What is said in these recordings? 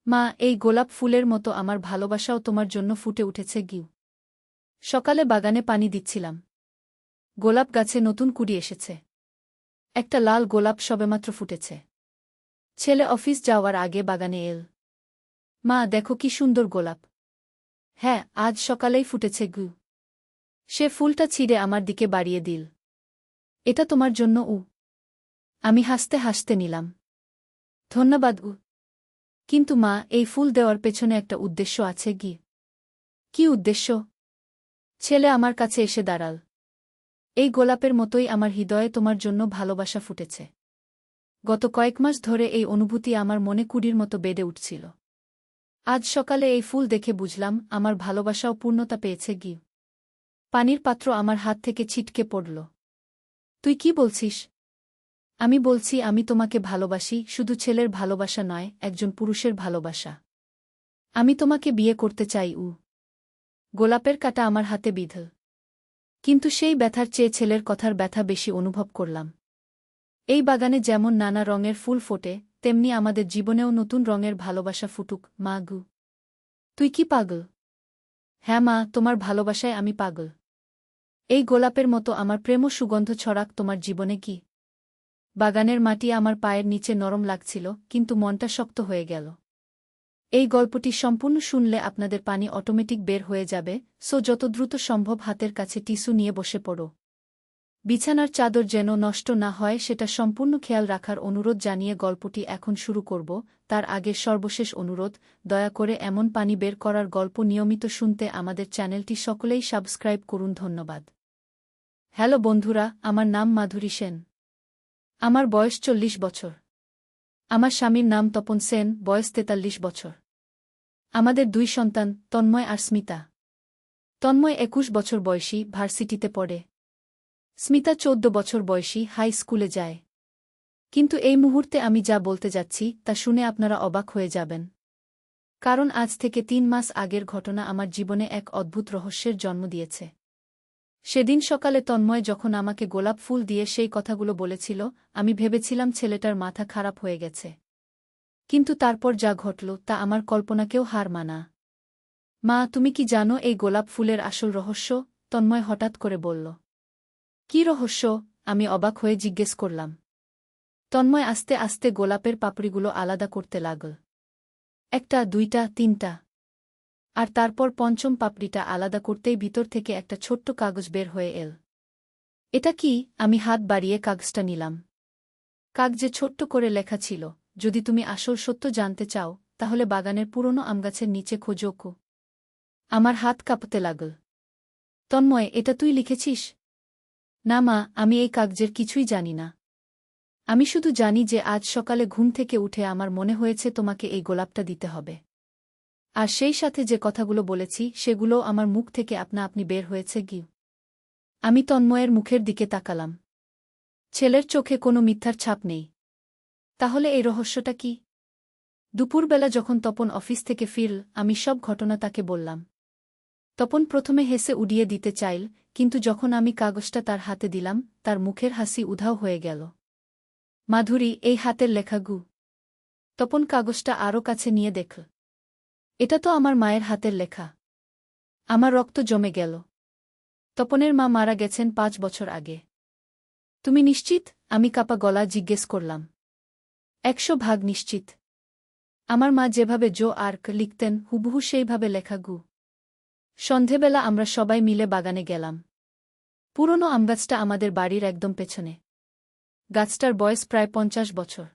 মা, এই গোলাপ ফুলের মতো আমার ভালোবাসাও তোমার জন্য ফুটে উঠেছে গিউ। সকালে বাগানে পানি দিচ্ছিলাম। গোলাপ গাছে নতুন কুড়ি এসেছে। একটা লাল গোলাপ সবেমাত্র ফুটেছে। ছেলে অফিস যাওয়ার আগে বাগানে এল। মা, দেখো কি সুন্দর গোলাপ। হ্যাঁ, আজ সকালেই ফুটেছে গু। সে ফুলটা ছিঁড়ে আমার দিকে বাড়িয়ে দিল। এটা তোমার জন্য উ। আমি হাসতে হাসতে নিলাম। ধন্যবাদ উ। কিন্তু মা, এই ফুল দেওয়ার পেছনে একটা উদ্দেশ্য আছে গি। কি উদ্দেশ্য? ছেলে আমার কাছে এসে দাঁড়াল। এই গোলাপের মতোই আমার হৃদয়ে তোমার জন্য ভালোবাসা ফুটেছে। গত কয়েক মাস ধরে এই অনুভূতি আমার মনে কুড়ির মতো বেড়ে উঠছিল। আজ সকালে এই ফুল দেখে বুঝলাম আমার ভালোবাসাও পূর্ণতা পেয়েছে গি। পানির পাত্র আমার হাত থেকে ছিটকে পড়ল। তুই কি বলছিস? আমি বলছি আমি তোমাকে ভালোবাসি, শুধু ছেলের ভালোবাসা নয়, একজন পুরুষের ভালোবাসা। আমি তোমাকে বিয়ে করতে চাই উ। গোলাপের কাঁটা আমার হাতে বিঁধল। কিন্তু সেই ব্যথার চেয়ে ছেলের কথার ব্যথা বেশি অনুভব করলাম। এই বাগানে যেমন নানা রঙের ফুল ফোটে, তেমনি আমাদের জীবনেও নতুন রঙের ভালোবাসা ফুটুক মা গু। তুই কি পাগল? হ্যাঁ মা, তোমার ভালোবাসায় আমি পাগল। এই গোলাপের মতো আমার প্রেম সুগন্ধ ছড়াক তোমার জীবনে কি। বাগানের মাটি আমার পায়ের নিচে নরম লাগছিল, কিন্তু মনটা শক্ত হয়ে গেল। এই গল্পটি সম্পূর্ণ শুনলে আপনাদের পানি অটোমেটিক বের হয়ে যাবে, সো যত দ্রুত সম্ভব হাতের কাছে টিস্যু নিয়ে বসে পড়ো। বিছানার চাদর যেন নষ্ট না হয় সেটা সম্পূর্ণ খেয়াল রাখার অনুরোধ জানিয়ে গল্পটি এখন শুরু করব। তার আগে সর্বশেষ অনুরোধ, দয়া করে এমন পানি বের করার গল্প নিয়মিত শুনতে আমাদের চ্যানেলটি সকলেই সাবস্ক্রাইব করুন। ধন্যবাদ। হ্যালো বন্ধুরা, আমার নাম মাধুরী সেন। আমার বয়স 40 বছর। আমার স্বামীর নাম তপন সেন, বয়স 43 বছর। আমাদের 2 সন্তান, তন্ময় আর স্মিতা। তন্ময় 21 বছর বয়সী, ভার্সিটিতে পড়ে। স্মিতা 14 বছর বয়সী, হাই স্কুলে যায়। কিন্তু এই মুহূর্তে আমি যা বলতে যাচ্ছি তা শুনে আপনারা অবাক হয়ে যাবেন। কারণ আজ থেকে 3 মাস আগের ঘটনা আমার জীবনে এক অদ্ভুত রহস্যের জন্ম দিয়েছে। সেদিন সকালে তন্ময় যখন আমাকে গোলাপ ফুল দিয়ে সেই কথাগুলো বলেছিল, আমি ভেবেছিলাম ছেলেটার মাথা খারাপ হয়ে গেছে। কিন্তু তারপর যা ঘটল তা আমার কল্পনাকেও হার মানা। মা, তুমি কি জানো এই গোলাপ ফুলের আসল রহস্য? তন্ময় হঠাৎ করে বলল। কি রহস্য? আমি অবাক হয়ে জিজ্ঞেস করলাম। তন্ময় আস্তে আস্তে গোলাপের পাপড়িগুলো আলাদা করতে লাগল। 1টা, 2টা, 3টা। আর তারপর পঞ্চম পাপড়িটা আলাদা করতেই ভিতর থেকে একটা ছোট্ট কাগজ বের হয়ে এল। এটা কি? আমি হাত বাড়িয়ে কাগজটা নিলাম। কাগজে ছোট্ট করে লেখা ছিল, যদি তুমি আসল সত্য জানতে চাও, তাহলে বাগানের পুরনো আমগাছের নিচে খোঁজো কো। আমার হাত কাঁপতে লাগল। তন্ময়, এটা তুই লিখেছিস? না মা, আমি এই কাগজের কিছুই জানি না। আমি শুধু জানি যে আজ সকালে ঘুম থেকে উঠে আমার মনে হয়েছে তোমাকে এই গোলাপটা দিতে হবে। আর সেই সাথে যে কথাগুলো বলেছি সেগুলোও আমার মুখ থেকে আপনা আপনি বের হয়েছে গিউ। আমি তন্ময়ের মুখের দিকে তাকালাম। ছেলের চোখে কোনো মিথ্যার ছাপ নেই। তাহলে এই রহস্যটা কি? দুপুরবেলা যখন তপন অফিস থেকে ফিরল, আমি সব ঘটনা তাকে বললাম। তপন প্রথমে হেসে উড়িয়ে দিতে চাইল, কিন্তু যখন আমি কাগজটা তার হাতে দিলাম, তার মুখের হাসি উধাও হয়ে গেল। মাধুরী, এই হাতের লেখা গু। তপন কাগজটা আরও কাছে নিয়ে দেখল। এটা তো আমার মায়ের হাতের লেখা। আমার রক্ত জমে গেল। তপনের মা মারা গেছেন 5 বছর আগে। তুমি নিশ্চিত? আমি কাপা গলা জিজ্ঞেস করলাম। 100% নিশ্চিত। আমার মা যেভাবে জো আর্ক লিখতেন হুবহু সেইভাবে লেখা গু। সন্ধেবেলা আমরা সবাই মিলে বাগানে গেলাম। পুরনো আমগাছটা আমাদের বাড়ির একদম পেছনে। গাছটার বয়স প্রায় 50 বছর।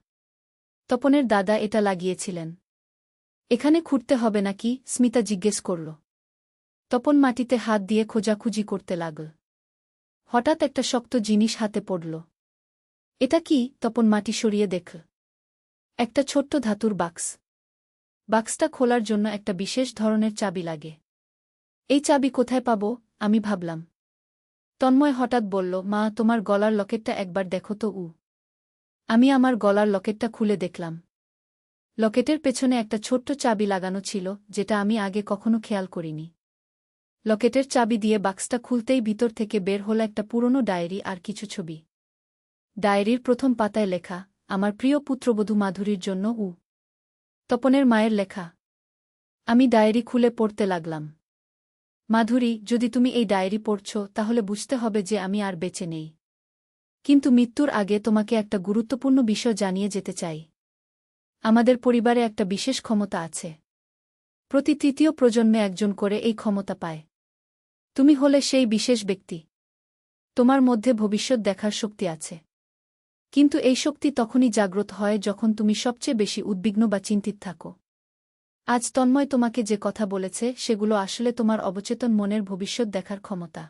তপনের দাদা এটা লাগিয়েছিলেন। এখানে খুঁড়তে হবে নাকি? স্মিতা জিজ্ঞেস করল। তপন মাটিতে হাত দিয়ে খোঁজাখুঁজি করতে লাগল। হঠাৎ একটা শক্ত জিনিস হাতে পড়ল। এটা কি? তপন মাটি সরিয়ে দেখল। একটা ছোট্ট ধাতুর বাক্স। বাক্সটা খোলার জন্য একটা বিশেষ ধরনের চাবি লাগে। এই চাবি কোথায় পাব? আমি ভাবলাম। তন্ময় হঠাৎ বলল, মা, তোমার গলার লকেটটা একবার দেখো তো উ। আমি আমার গলার লকেটটা খুলে দেখলাম। লকেটের পেছনে একটা ছোট্ট চাবি লাগানো ছিল, যেটা আমি আগে কখনো খেয়াল করিনি। লকেটের চাবি দিয়ে বাক্সটা খুলতেই ভিতর থেকে বের হলো একটা পুরনো ডায়েরি আর কিছু ছবি। ডায়েরির প্রথম পাতায় লেখা, আমার প্রিয় পুত্রবধূ মাধুরীর জন্য উ। তপনের মায়ের লেখা। আমি ডায়েরি খুলে পড়তে লাগলাম। মাধুরী, যদি তুমি এই ডায়েরি পড়ছ তাহলে বুঝতে হবে যে আমি আর বেঁচে নেই। কিন্তু মৃত্যুর আগে তোমাকে একটা গুরুত্বপূর্ণ বিষয় জানিয়ে যেতে চাই। আমাদের পরিবারে একটা বিশেষ ক্ষমতা আছে। প্রতি তৃতীয় প্রজন্মে একজন করে এই ক্ষমতা পায়। তুমি হলে সেই বিশেষ ব্যক্তি। তোমার মধ্যে ভবিষ্যৎ দেখার শক্তি আছে। কিন্তু এই শক্তি তখনই জাগ্রত হয় যখন তুমি সবচেয়ে বেশি উদ্বিগ্ন বা চিন্তিত থাকো। আজ তন্ময় তোমাকে যে কথা বলেছে সেগুলো আসলে তোমার অবচেতন মনের ভবিষ্যৎ দেখার ক্ষমতা।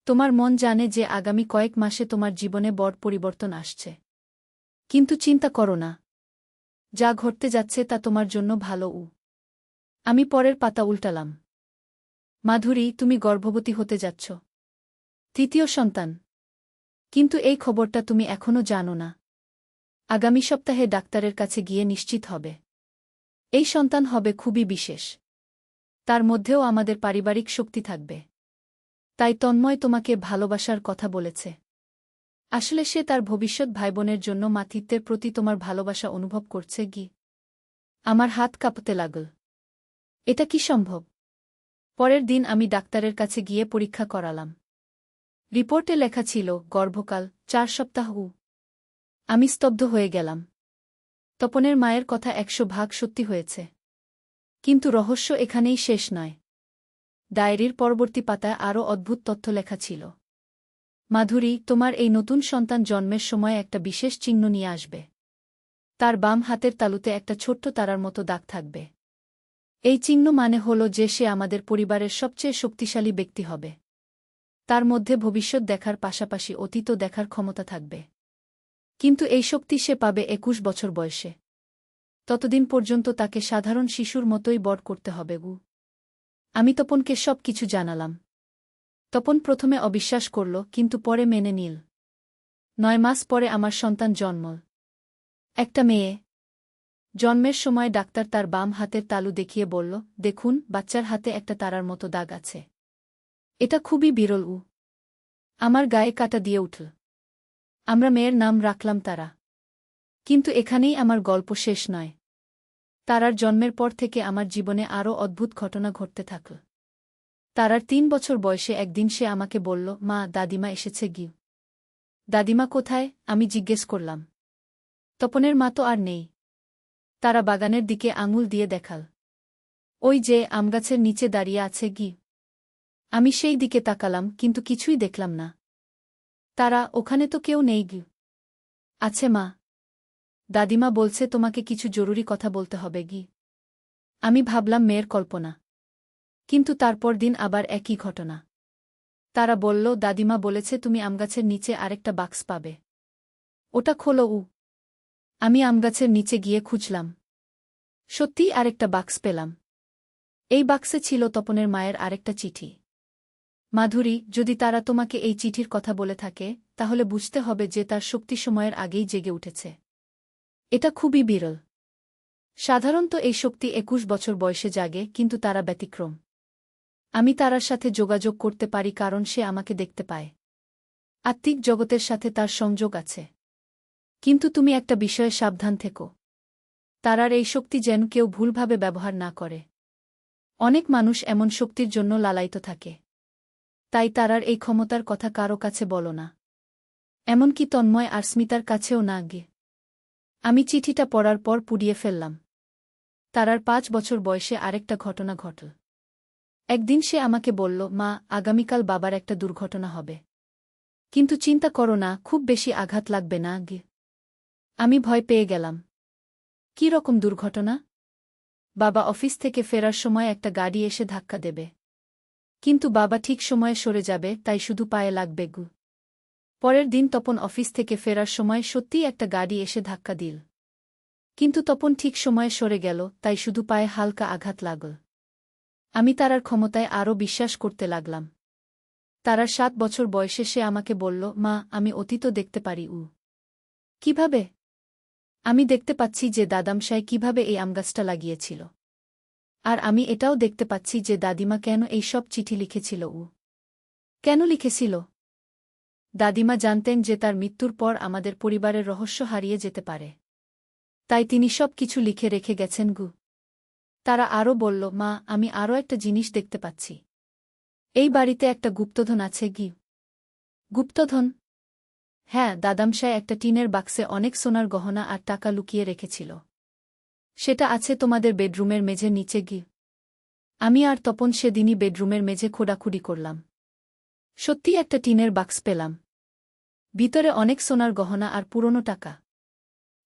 তোমার মন জানে যে আগামী কয়েক মাসে তোমার জীবনে বড় পরিবর্তন আসছে। কিন্তু চিন্তা করো না। যা ঘটতে যাচ্ছে তা তোমার জন্য ভালো। আমি পরের পাতা উল্টালাম। মাধুরী, তুমি গর্ভবতী হতে যাচ্ছ। তৃতীয় সন্তান। কিন্তু এই খবরটা তুমি এখনো জানো না। আগামী সপ্তাহে ডাক্তারের কাছে গিয়ে নিশ্চিত হবে। এই সন্তান হবে খুবই বিশেষ। তার মধ্যেও আমাদের পারিবারিক শক্তি থাকবে। তাই তন্ময় তোমাকে ভালোবাসার কথা বলেছে। আসলে সে তার ভবিষ্যৎ ভাইবোনের জন্য মাতৃত্বের প্রতি তোমার ভালোবাসা অনুভব করছে। আমার হাত কাঁপতে লাগল। এটা কি সম্ভব? পরের দিন আমি ডাক্তারের কাছে গিয়ে পরীক্ষা করালাম। রিপোর্টে লেখা ছিল গর্ভকাল 4 সপ্তাহ। আমি স্তব্ধ হয়ে গেলাম। তপনের মায়ের কথা 100% সত্যি হয়েছে। কিন্তু রহস্য এখানেই শেষ নয়। ডায়েরির পরবর্তী পাতায় আরও অদ্ভুত তথ্য লেখা ছিল। মাধুরী, তোমার এই নতুন সন্তান জন্মের সময় একটা বিশেষ চিহ্ন নিয়ে আসবে। তার বাম হাতের তালুতে একটা ছোট্ট তারার মতো দাগ থাকবে। এই চিহ্ন মানে হল যে সে আমাদের পরিবারের সবচেয়ে শক্তিশালী ব্যক্তি হবে। তার মধ্যে ভবিষ্যৎ দেখার পাশাপাশি অতীতও দেখার ক্ষমতা থাকবে। কিন্তু এই শক্তি সে পাবে 21 বছর বয়সে। ততদিন পর্যন্ত তাকে সাধারণ শিশুর মতোই বড় করতে হবে। আমি তপনকে সব কিছু জানালাম। তপন প্রথমে অবিশ্বাস করল, কিন্তু পরে মেনে নিল। 9 মাস পরে আমার সন্তান জন্ম। একটা মেয়ে। জন্মের সময় ডাক্তার তার বাম হাতের তালু দেখিয়ে বলল, দেখুন, বাচ্চার হাতে একটা তারার মতো দাগ আছে। এটা খুবই বিরল। আমার গায়ে কাঁটা দিয়ে উঠল। আমরা মেয়ের নাম রাখলাম তারা। কিন্তু এখানেই আমার গল্প শেষ নয়। তারার জন্মের পর থেকে আমার জীবনে আরও অদ্ভুত ঘটনা ঘটতে থাকল। তারার 3 বছর বয়সে একদিন সে আমাকে বলল, মা, দাদিমা এসেছে। দাদিমা কোথায়? আমি জিজ্ঞেস করলাম। তপনের মা তো আর নেই। তারা বাগানের দিকে আঙুল দিয়ে দেখাল। ওই যে আমগাছের নিচে দাঁড়িয়ে আছে। আমি সেই দিকে তাকালাম, কিন্তু কিছুই দেখলাম না। তারা, ওখানে তো কেউ নেই। আছে মা। দাদিমা বলছে তোমাকে কিছু জরুরি কথা বলতে হবে। আমি ভাবলাম মেয়ের কল্পনা। কিন্তু তারপর দিন আবার একই ঘটনা। তারা বলল, দাদিমা বলেছে তুমি আমগাছের নিচে আরেকটা বাক্স পাবে। ওটা খোলো। আমি আমগাছের নিচে গিয়ে খুঁজলাম। সত্যিই আরেকটা বাক্স পেলাম। এই বাক্সে ছিল তপনের মায়ের আরেকটা চিঠি। মাধুরী, যদি তারা তোমাকে এই চিঠির কথা বলে থাকে, তাহলে বুঝতে হবে যে তার শক্তি সময়ের আগেই জেগে উঠেছে। এটা খুবই বিরল। সাধারণত এই শক্তি 21 বছর বয়সে জাগে, কিন্তু তারা ব্যতিক্রম। আমি তারার সাথে যোগাযোগ করতে পারি কারণ সে আমাকে দেখতে পায়। আত্মিক জগতের সাথে তার সংযোগ আছে। কিন্তু তুমি একটা বিষয়ে সাবধান থেকো। তারার এই শক্তি যেন কেউ ভুলভাবে ব্যবহার না করে। অনেক মানুষ এমন শক্তির জন্য লালায়িত থাকে। তাই তারার এই ক্ষমতার কথা কারো কাছে বলো না। এমনকি তন্ময় আর স্মিতার কাছেও না। আমি চিঠিটা পড়ার পর পুড়িয়ে ফেললাম। তারার 5 বছর বয়সে আরেকটা ঘটনা ঘটল। একদিন সে আমাকে বলল, মা, আগামীকাল বাবার একটা দুর্ঘটনা হবে। কিন্তু চিন্তা করো না, খুব বেশি আঘাত লাগবে না। আমি ভয় পেয়ে গেলাম। কী রকম দুর্ঘটনা? বাবা অফিস থেকে ফেরার সময় একটা গাড়ি এসে ধাক্কা দেবে। কিন্তু বাবা ঠিক সময়ে সরে যাবে, তাই শুধু পায়ে লাগবে। পরের দিন তপন অফিস থেকে ফেরার সময় সত্যিই একটা গাড়ি এসে ধাক্কা দিল। কিন্তু তপন ঠিক সময়ে সরে গেল, তাই শুধু পায়ে হালকা আঘাত লাগল। আমি তারার ক্ষমতায় আরও বিশ্বাস করতে লাগলাম। তারার 7 বছর বয়সে সে আমাকে বলল, মা, আমি অতীতও দেখতে পারি। কিভাবে? আমি দেখতে পাচ্ছি যে দাদামশাই কিভাবে এই আমগাছটা লাগিয়েছিল। আর আমি এটাও দেখতে পাচ্ছি যে দাদিমা কেন এই সব চিঠি লিখেছিল। কেন লিখেছিল? দাদিমা জানতেন যে তার মৃত্যুর পর আমাদের পরিবারের রহস্য হারিয়ে যেতে পারে। তাই তিনি সব কিছু লিখে রেখে গেছেন গু। তারা আরও বলল, মা, আমি আরও একটা জিনিস দেখতে পাচ্ছি। এই বাড়িতে একটা গুপ্তধন আছে গি। গুপ্তধন? হ্যাঁ, দাদামশায় একটা টিনের বাক্সে অনেক সোনার গহনা আর টাকা লুকিয়ে রেখেছিল। সেটা আছে তোমাদের বেডরুমের মেঝের নিচে গি। আমি আর তপন সেদিনই বেডরুমের মেঝে খোঁড়াখুড়ি করলাম। সত্যি একটা টিনের বাক্স পেলাম। ভিতরে অনেক সোনার গহনা আর পুরনো টাকা।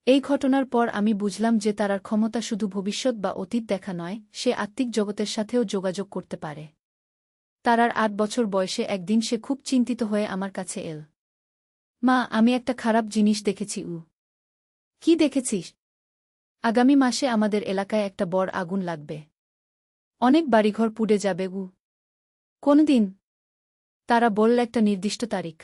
এই ঘটনার পর আমি বুঝলাম যে তারার ক্ষমতা শুধু ভবিষ্যৎ বা অতীত দেখা নয়, সে আত্মিক জগতের সাথেও যোগাযোগ করতে পারে। তারার ৮ বছর বয়সে একদিন সে খুব চিন্তিত হয়ে আমার কাছে এল। মা, আমি একটা খারাপ জিনিস দেখেছি। কি দেখেছিস? আগামী মাসে আমাদের এলাকায় একটা বড় আগুন লাগবে। অনেক বাড়িঘর পুড়ে যাবে। কোন দিন? তারা বলল একটা নির্দিষ্ট তারিখ।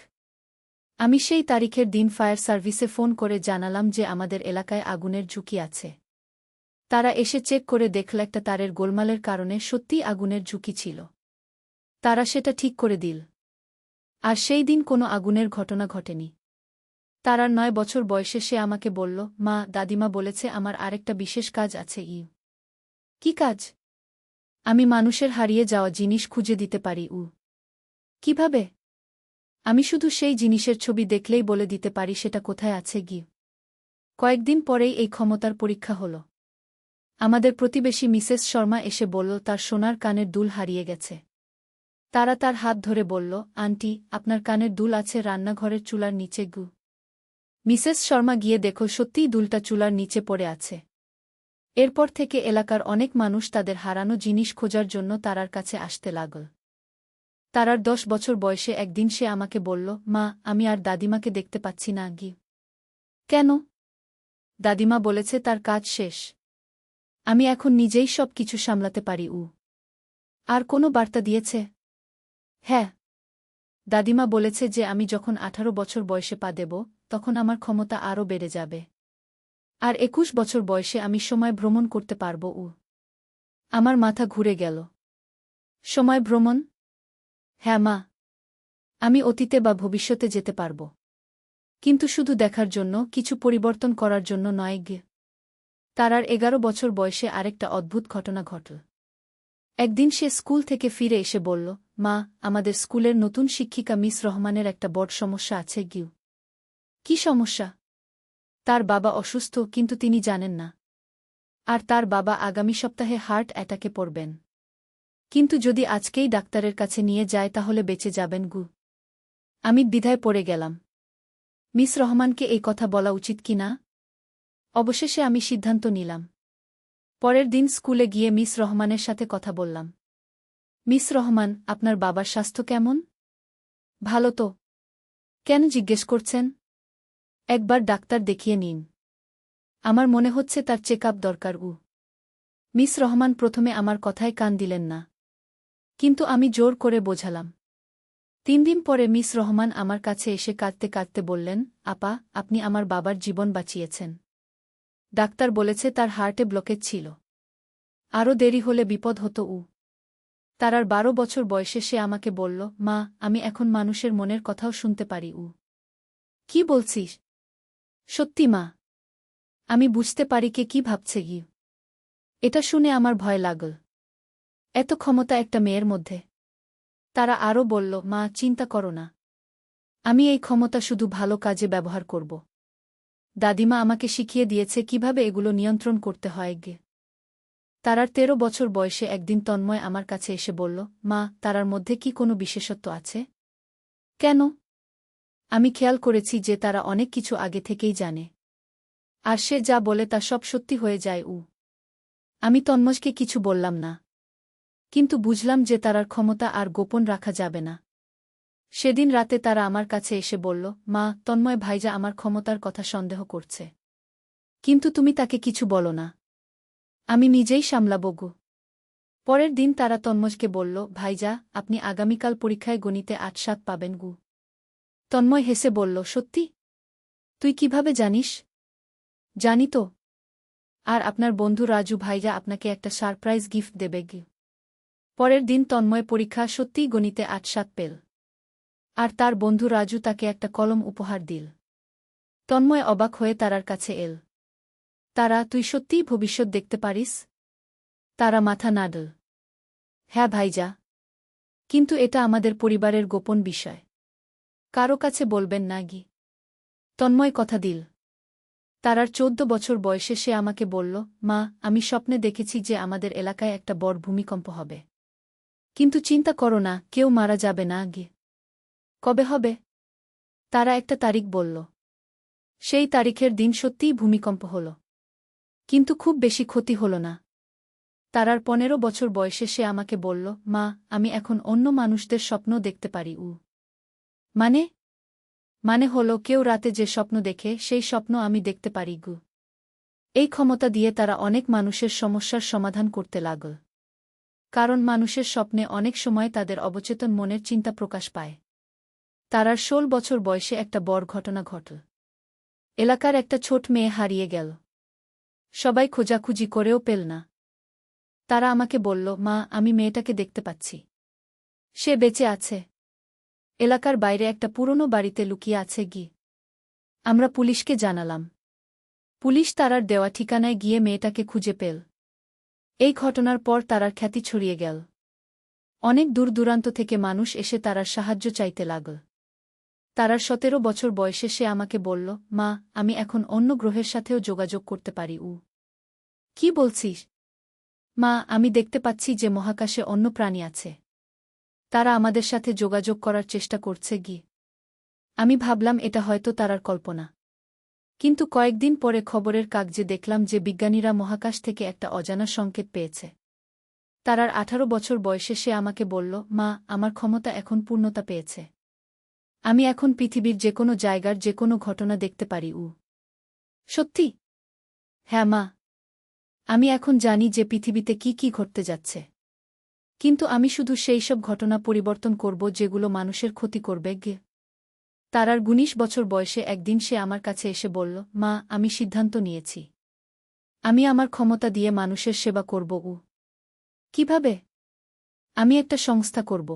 আমি সেই তারিখের দিন ফায়ার সার্ভিসে ফোন করে জানালাম যে আমাদের এলাকায় আগুনের ঝুঁকি আছে। তারা এসে চেক করে দেখল একটা তারের গোলমালের কারণে সত্যিই আগুনের ঝুঁকি ছিল। তারা সেটা ঠিক করে দিল। আর সেই দিন কোনো আগুনের ঘটনা ঘটেনি। তারার ৯ বছর বয়সে সে আমাকে বলল, মা, দাদিমা বলেছে আমার আরেকটা বিশেষ কাজ আছে। কি কাজ? আমি মানুষের হারিয়ে যাওয়া জিনিস খুঁজে দিতে পারি। কিভাবে? আমি শুধু সেই জিনিসের ছবি দেখলেই বলে দিতে পারি সেটা কোথায় আছে গি। কয়েকদিন পরেই এই ক্ষমতার পরীক্ষা হল। আমাদের প্রতিবেশী মিসেস শর্মা এসে বলল তার সোনার কানের দুল হারিয়ে গেছে। তারা তার হাত ধরে বলল, আন্টি, আপনার কানের দুল আছে রান্নাঘরের চুলার নিচে গু। মিসেস শর্মা গিয়ে দেখো সত্যিই দুলটা চুলার নিচে পড়ে আছে। এরপর থেকে এলাকার অনেক মানুষ তাদের হারানো জিনিস খোঁজার জন্য তারার কাছে আসতে লাগল। তারার ১০ বছর বয়সে একদিন সে আমাকে বলল, মা, আমি আর দাদিমাকে দেখতে পাচ্ছি না গি। কেন? দাদিমা বলেছে তার কাজ শেষ। আমি এখন নিজেই সব কিছু সামলাতে পারি। আর কোনো বার্তা দিয়েছে? হ্যাঁ, দাদিমা বলেছে যে আমি যখন ১৮ বছর বয়সে পা দেব, তখন আমার ক্ষমতা আরও বেড়ে যাবে। আর ২১ বছর বয়সে আমি সময় ভ্রমণ করতে পারব। আমার মাথা ঘুরে গেল। সময় ভ্রমণ? হ্যাঁ মা, আমি অতীতে বা ভবিষ্যতে যেতে পারব। কিন্তু শুধু দেখার জন্য, কিছু পরিবর্তন করার জন্য নয় গে। তারার ১১ বছর বয়সে আরেকটা অদ্ভুত ঘটনা ঘটল। একদিন সে স্কুল থেকে ফিরে এসে বলল, মা, আমাদের স্কুলের নতুন শিক্ষিকা মিস রহমানের একটা বড় সমস্যা আছে গিউ। কি সমস্যা? তার বাবা অসুস্থ, কিন্তু তিনি জানেন না। আর তার বাবা আগামী সপ্তাহে হার্ট অ্যাটাকে পড়বেন। কিন্তু যদি আজকেই ডাক্তারের কাছে নিয়ে যায় তাহলে বেঁচে যাবেন গু। আমি দ্বিধায় পড়ে গেলাম। মিস রহমানকে এই কথা বলা উচিত কি না? অবশেষে আমি সিদ্ধান্ত নিলাম। পরের দিন স্কুলে গিয়ে মিস রহমানের সাথে কথা বললাম। মিস রহমান, আপনার বাবার স্বাস্থ্য কেমন? ভালো তো। কেন জিজ্ঞেস করছেন? একবার ডাক্তার দেখিয়ে নিন। আমার মনে হচ্ছে তার চেকআপ দরকার। মিস রহমান প্রথমে আমার কথায় কান দিলেন না। কিন্তু আমি জোর করে বোঝালাম। ৩ দিন পরে মিস রহমান আমার কাছে এসে কাঁদতে কাঁদতে বললেন, আপা, আপনি আমার বাবার জীবন বাঁচিয়েছেন। ডাক্তার বলেছে তার হার্টে ব্লকেজ ছিল। আরও দেরি হলে বিপদ হতো। তার ১২ বছর বয়সে সে আমাকে বলল, মা, আমি এখন মানুষের মনের কথাও শুনতে পারি। কি বলছিস? সত্যি মা। আমি বুঝতে পারি কে কি ভাবছে গি। এটা শুনে আমার ভয় লাগল। এত ক্ষমতা একটা মেয়ের মধ্যে। তারা আরও বলল, মা, চিন্তা করো না। আমি এই ক্ষমতা শুধু ভালো কাজে ব্যবহার করব। দাদিমা আমাকে শিখিয়ে দিয়েছে কিভাবে এগুলো নিয়ন্ত্রণ করতে হয় গে। তারার ১৩ বছর বয়সে একদিন তন্ময় আমার কাছে এসে বলল, মা, তারার মধ্যে কি কোনো বিশেষত্ব আছে? কেন? আমি খেয়াল করেছি যে তারা অনেক কিছু আগে থেকেই জানে। আর সে যা বলে তা সব সত্যি হয়ে যায়। আমি তন্ময়কে কিছু বললাম না। কিন্তু বুঝলাম যে তারার ক্ষমতা আর গোপন রাখা যাবে না। সেদিন রাতে তারা আমার কাছে এসে বলল, মা, তন্ময় ভাইজা আমার ক্ষমতার কথা সন্দেহ করছে। কিন্তু তুমি তাকে কিছু বলো না। আমি নিজেই সামলাব গো। পরের দিন তারা তন্ময়কে বলল, ভাইজা, আপনি আগামীকাল পরীক্ষায় গণিতে ৮-৭ পাবেন গু। তন্ময় হেসে বলল, সত্যি? তুই কিভাবে জানিস? জানি তো। আর আপনার বন্ধু রাজু ভাইজা আপনাকে একটা সারপ্রাইজ গিফট দেবে গি। পরের দিন তন্ময় পরীক্ষা সত্যিই গণিতে ৮-৭ পেল। আর তার বন্ধু রাজু তাকে একটা কলম উপহার দিল। তন্ময় অবাক হয়ে তারার কাছে এল। তারা, তুই সত্যিই ভবিষ্যৎ দেখতে পারিস? তারা মাথা নাড়ল। হ্যাঁ ভাইজা। কিন্তু এটা আমাদের পরিবারের গোপন বিষয়। কারো কাছে বলবেন না গি। তন্ময় কথা দিল। তারার 14 বছর বয়সে সে আমাকে বলল, মা, আমি স্বপ্নে দেখেছি যে আমাদের এলাকায় একটা বড় ভূমিকম্প হবে। কিন্তু চিন্তা করো না, কেউ মারা যাবে না গি। কবে হবে? তারা একটা তারিখ বলল। সেই তারিখের দিন সত্যিই ভূমিকম্প হল। কিন্তু খুব বেশি ক্ষতি হল না। তারার 15 বছর বয়সে সে আমাকে বলল, মা, আমি এখন অন্য মানুষদের স্বপ্ন দেখতে পারি। মানে? মানে হলো কেউ রাতে যে স্বপ্ন দেখে সেই স্বপ্ন আমি দেখতে পারি গু। এই ক্ষমতা দিয়ে তারা অনেক মানুষের সমস্যার সমাধান করতে লাগল। কারণ মানুষের স্বপ্নে অনেক সময় তাদের অবচেতন মনের চিন্তা প্রকাশ পায়। তারার 16 বছর বয়সে একটা বড় ঘটনা ঘটল। এলাকার একটা ছোট মেয়ে হারিয়ে গেল। সবাই খোঁজাখুঁজি করেও পেল না। তারা আমাকে বলল, মা, আমি মেয়েটাকে দেখতে পাচ্ছি। সে বেঁচে আছে। এলাকার বাইরে একটা পুরনো বাড়িতে লুকিয়ে আছে গি। আমরা পুলিশকে জানালাম। পুলিশ তারার দেওয়া ঠিকানায় গিয়ে মেয়েটাকে খুঁজে পেল। এই ঘটনার পর তারার খ্যাতি ছড়িয়ে গেল। অনেক দূর দূরান্ত থেকে মানুষ এসে তারার সাহায্য চাইতে লাগল। তারার 17 বছর বয়সে সে আমাকে বলল, মা, আমি এখন অন্য গ্রহের সাথেও যোগাযোগ করতে পারি। কি বলছিস? মা, আমি দেখতে পাচ্ছি যে মহাকাশে অন্য প্রাণী আছে। তারা আমাদের সাথে যোগাযোগ করার চেষ্টা করছে গি। আমি ভাবলাম এটা হয়তো তারার কল্পনা। কিন্তু কয়েকদিন পরে খবরের কাগজে দেখলাম যে বিজ্ঞানীরা মহাকাশ থেকে একটা অজানা সংকেত পেয়েছে। তারার 18 বছর বয়সে সে আমাকে বলল, মা, আমার ক্ষমতা এখন পূর্ণতা পেয়েছে। আমি এখন পৃথিবীর যেকোনো জায়গার যেকোনো ঘটনা দেখতে পারি। সত্যি? হ্যাঁ মা। আমি এখন জানি যে পৃথিবীতে কি কি ঘটতে যাচ্ছে। কিন্তু আমি শুধু সেই সব ঘটনা পরিবর্তন করব যেগুলো মানুষের ক্ষতি করবে গে। তারার 19 বছর বয়সে একদিন সে আমার কাছে এসে বলল, মা, আমি সিদ্ধান্ত নিয়েছি। আমি আমার ক্ষমতা দিয়ে মানুষের সেবা করব। কিভাবে? আমি একটা সংস্থা করব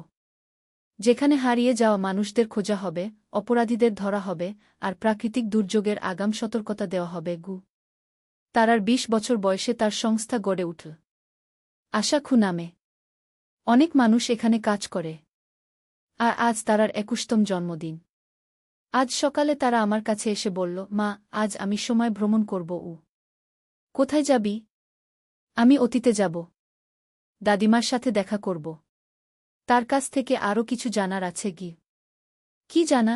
যেখানে হারিয়ে যাওয়া মানুষদের খোঁজা হবে, অপরাধীদের ধরা হবে, আর প্রাকৃতিক দুর্যোগের আগাম সতর্কতা দেওয়া হবে গু। তারার 20 বছর বয়সে তার সংস্থা গড়ে উঠল। আশা খু নামে। অনেক মানুষ এখানে কাজ করে। আর আজ তারার 21তম জন্মদিন। আজ সকালে তারা আমার কাছে এসে বলল, মা, আজ আমি সময় ভ্রমণ করব। কোথায় যাবি? আমি অতীতে যাব। দাদিমার সাথে দেখা করব। তার কাছ থেকে আরও কিছু জানার আছে গি। কি জানা?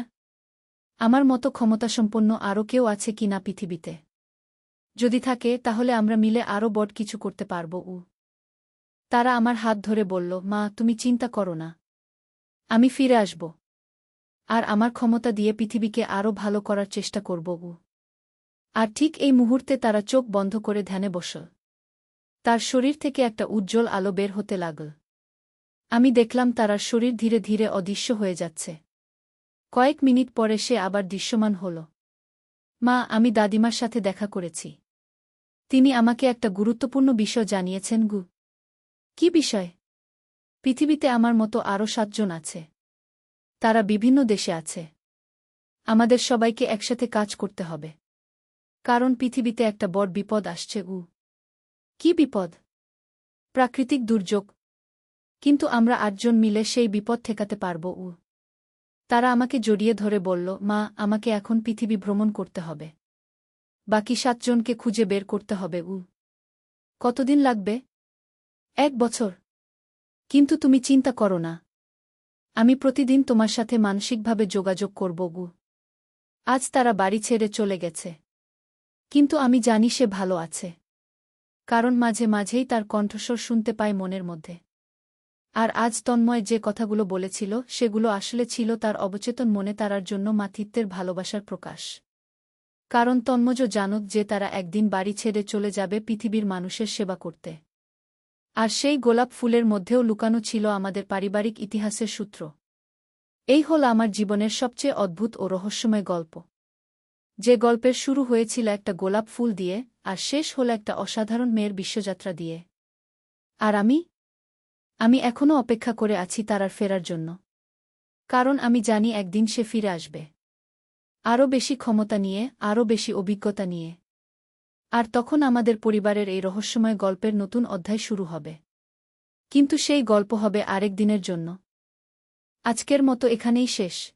আমার মতো ক্ষমতাসম্পন্ন আরও কেউ আছে কি না পৃথিবীতে। যদি থাকে তাহলে আমরা মিলে আরও বড় কিছু করতে পারব। তারা আমার হাত ধরে বলল, মা, তুমি চিন্তা করো না। আমি ফিরে আসব। আর আমার ক্ষমতা দিয়ে পৃথিবীকে আরও ভালো করার চেষ্টা করব। আর ঠিক এই মুহূর্তে তারা চোখ বন্ধ করে ধ্যানে বসল। তার শরীর থেকে একটা উজ্জ্বল আলো বের হতে লাগল। আমি দেখলাম তারার শরীর ধীরে ধীরে অদৃশ্য হয়ে যাচ্ছে। কয়েক মিনিট পরে সে আবার দৃশ্যমান হল। মা, আমি দাদিমার সাথে দেখা করেছি। তিনি আমাকে একটা গুরুত্বপূর্ণ বিষয় জানিয়েছেন গু। কি বিষয়? পৃথিবীতে আমার মতো আরও 7 জন আছে। তারা বিভিন্ন দেশে আছে। আমাদের সবাইকে একসাথে কাজ করতে হবে। কারণ পৃথিবীতে একটা বড় বিপদ আসছে। কি বিপদ? প্রাকৃতিক দুর্যোগ। কিন্তু আমরা 8 জন মিলে সেই বিপদ ঠেকাতে পারব। তারা আমাকে জড়িয়ে ধরে বলল, মা, আমাকে এখন পৃথিবী ভ্রমণ করতে হবে। বাকি 7 জনকে খুঁজে বের করতে হবে। কতদিন লাগবে? 1 বছর। কিন্তু তুমি চিন্তা করো না। আমি প্রতিদিন তোমার সাথে মানসিকভাবে যোগাযোগ করব। আজ তারা বাড়ি ছেড়ে চলে গেছে। কিন্তু আমি জানি সে ভালো আছে। কারণ মাঝে মাঝেই তার কণ্ঠস্বর শুনতে পাই মনের মধ্যে। আর আজ তন্ময় যে কথাগুলো বলেছিল সেগুলো আসলে ছিল তার অবচেতন মনে তারার জন্য মাতৃত্বের ভালোবাসার প্রকাশ। কারণ তন্ময় জানত যে তারা একদিন বাড়ি ছেড়ে চলে যাবে পৃথিবীর মানুষের সেবা করতে। আর সেই গোলাপ ফুলের মধ্যেও লুকানো ছিল আমাদের পারিবারিক ইতিহাসের সূত্র। এই হল আমার জীবনের সবচেয়ে অদ্ভুত ও রহস্যময় গল্প। যে গল্পের শুরু হয়েছিল একটা গোলাপ ফুল দিয়ে আর শেষ হল একটা অসাধারণ মেয়ের বিশ্বযাত্রা দিয়ে। আর আমি এখনও অপেক্ষা করে আছি তারার ফেরার জন্য। কারণ আমি জানি একদিন সে ফিরে আসবে। আরও বেশি ক্ষমতা নিয়ে, আরও বেশি অভিজ্ঞতা নিয়ে। আর তখন আমাদের পরিবারের এই রহস্যময় গল্পের নতুন অধ্যায় শুরু হবে। কিন্তু সেই গল্প হবে আরেক দিনের জন্য। আজকের মতো এখানেই শেষ।